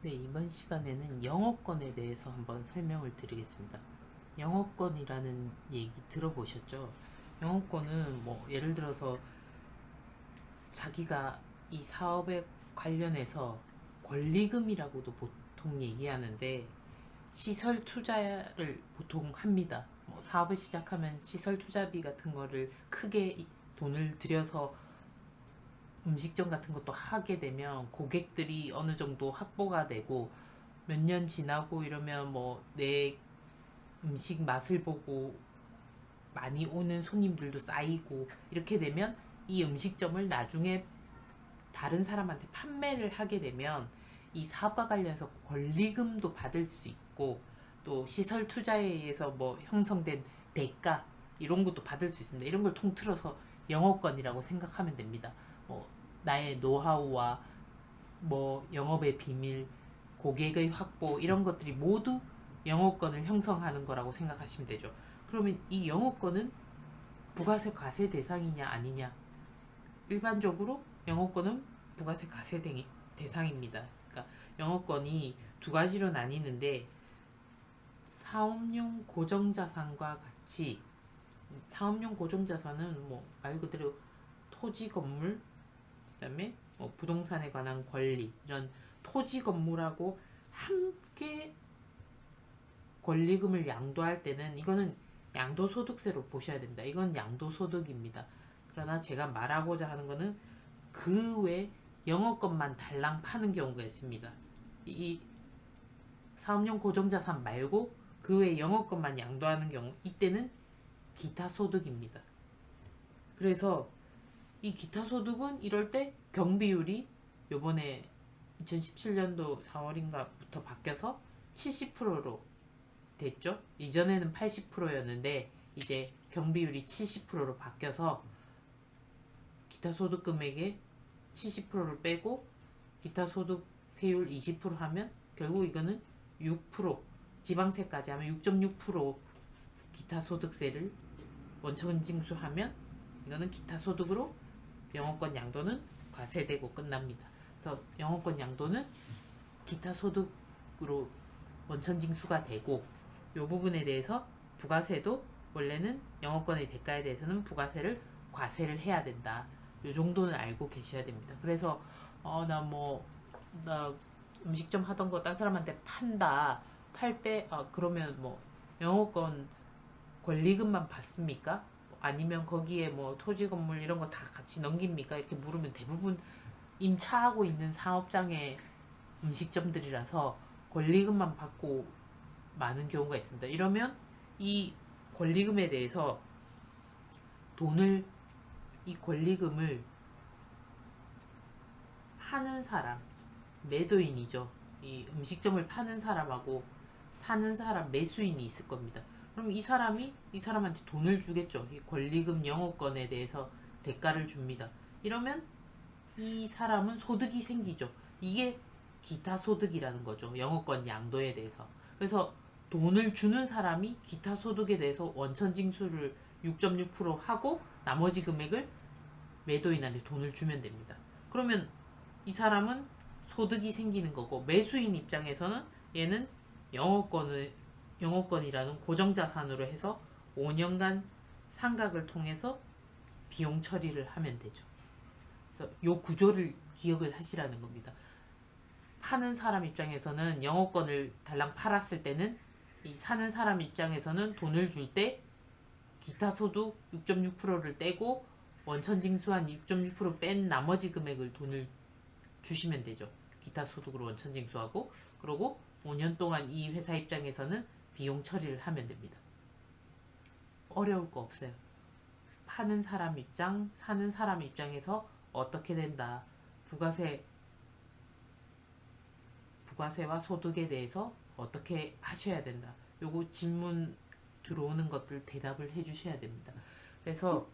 네, 이번 시간에는 영어권에 대해서 한번 설명을 드리겠습니다. 영어권이라는 얘기 들어보셨죠? 영어권은 뭐 예를 들어서 자기가 이 사업에 관련해서 권리금이라고도 보통 얘기하는데 시설 투자를 보통 합니다. 뭐 사업을 시작하면 시설 투자비 같은 거를 크게 돈을 들여서 음식점 같은 것도 하게 되면 고객들이 어느 정도 확보가 되고 몇 년 지나고 이러면 뭐 내 음식 맛을 보고 많이 오는 손님들도 쌓이고 이렇게 되면 이 음식점을 나중에 다른 사람한테 판매를 하게 되면 이 사업과 관련해서 권리금도 받을 수 있고 또 시설 투자에 의해서 뭐 형성된 대가 이런 것도 받을 수 있습니다. 이런 걸 통틀어서 영어권이라고 생각하면 됩니다. 뭐 나의 노하우와 뭐 영업의 비밀, 고객의 확보 이런 것들이 모두 영어권을 형성하는 거라고 생각하시면 되죠. 그러면 이 영어권은 부가세 과세 대상이냐 아니냐? 일반적으로 영어권은 부가세 과세 대상입니다. 그러니까 영어권이 두 가지로 나뉘는데 사업용 고정자산과 같이 사업용 고정자산은 뭐 말 그대로 토지 건물 그다음에 뭐 부동산에 관한 권리 이런 토지 건물하고 함께 권리금을 양도할 때는 이거는 양도소득세로 보셔야 됩니다. 이건 양도소득입니다. 그러나 제가 말하고자 하는 거는 그 외 영어권만 달랑 파는 경우가 있습니다. 이 사업용 고정자산 말고 그 외 영어권만 양도하는 경우 이때는 기타 소득입니다. 그래서 이 기타 소득은 이럴 때 경비율이 요번에 2017년도 4월인가부터 바뀌어서 70%로 됐죠. 이전에는 80%였는데 이제 경비율이 70%로 바뀌어서 기타 소득 금액의 70%를 빼고 기타 소득 세율 20% 하면 결국 이거는 6% 지방세까지 하면 6.6% 기타 소득세를 원천 징수하면 이거는 기타 소득으로 영어권 양도는 과세되고 끝납니다. 그래서 영어권 양도는 기타 소득으로 원천 징수가 되고 이 부분에 대해서 부가세도 원래는 영어권의 대가에 대해서는 부가세를 과세를 해야 된다. 이 정도는 알고 계셔야 됩니다. 그래서 나 음식점 하던 거 딴 사람한테 판다. 팔 때 그러면 뭐 영어권 권리금만 받습니까? 아니면 거기에 뭐 토지 건물 이런 거 다 같이 넘깁니까? 이렇게 물으면 대부분 임차하고 있는 사업장의 음식점들이라서 권리금만 받고 많은 경우가 있습니다. 이러면 이 권리금에 대해서 돈을 이 권리금을 파는 사람, 매도인이죠. 이 음식점을 파는 사람하고 사는 사람, 매수인이 있을 겁니다. 그럼 이 사람이 이 사람한테 돈을 주겠죠. 이 권리금 영업권에 대해서 대가를 줍니다. 이러면 이 사람은 소득이 생기죠. 이게 기타 소득이라는 거죠. 영어권 양도에 대해서. 그래서 돈을 주는 사람이 기타 소득에 대해서 원천 징수를 6.6% 하고 나머지 금액을 매도인한테 돈을 주면 됩니다. 그러면 이 사람은 소득이 생기는 거고 매수인 입장에서는 얘는 영어권이라는 고정자산으로 해서 5년간 상각을 통해서 비용 처리를 하면 되죠. 그래서 이 구조를 기억을 하시라는 겁니다. 파는 사람 입장에서는 영어권을 달랑 팔았을 때는 이 사는 사람 입장에서는 돈을 줄 때 기타 소득 6.6%를 떼고 원천 징수한 6.6%뺀 나머지 금액을 돈을 주시면 되죠. 기타 소득으로 원천 징수하고 그리고 5년 동안 이 회사 입장에서는 비용 처리를 하면 됩니다. 어려울 거 없어요. 파는 사람 입장, 사는 사람 입장에서 어떻게 된다. 부가세와 소득에 대해서 어떻게 하셔야 된다. 요거 질문 들어오는 것들 대답을 해주셔야 됩니다. 그래서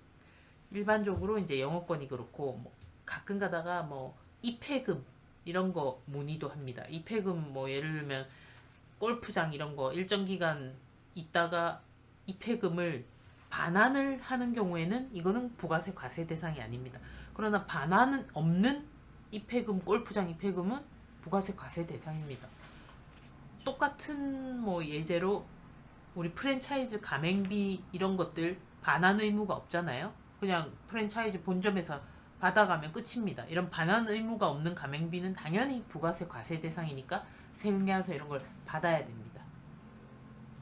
일반적으로 이제 영어권이 그렇고 뭐 가끔 가다가 뭐 입회금 이런 거 문의도 합니다. 입회금 뭐 예를 들면 골프장 이런 거 일정 기간 있다가 입회금을 반환을 하는 경우에는 이거는 부가세 과세 대상이 아닙니다. 그러나 반환은 없는 입회금 골프장 입회금은 부가세 과세 대상입니다. 똑같은 뭐 예제로 우리 프랜차이즈 가맹비 이런 것들 반환 의무가 없잖아요. 그냥 프랜차이즈 본점에서 받아가면 끝입니다. 이런 반환 의무가 없는 가맹비는 당연히 부가세 과세 대상이니까 세금계산서 이런 걸 받아야 됩니다.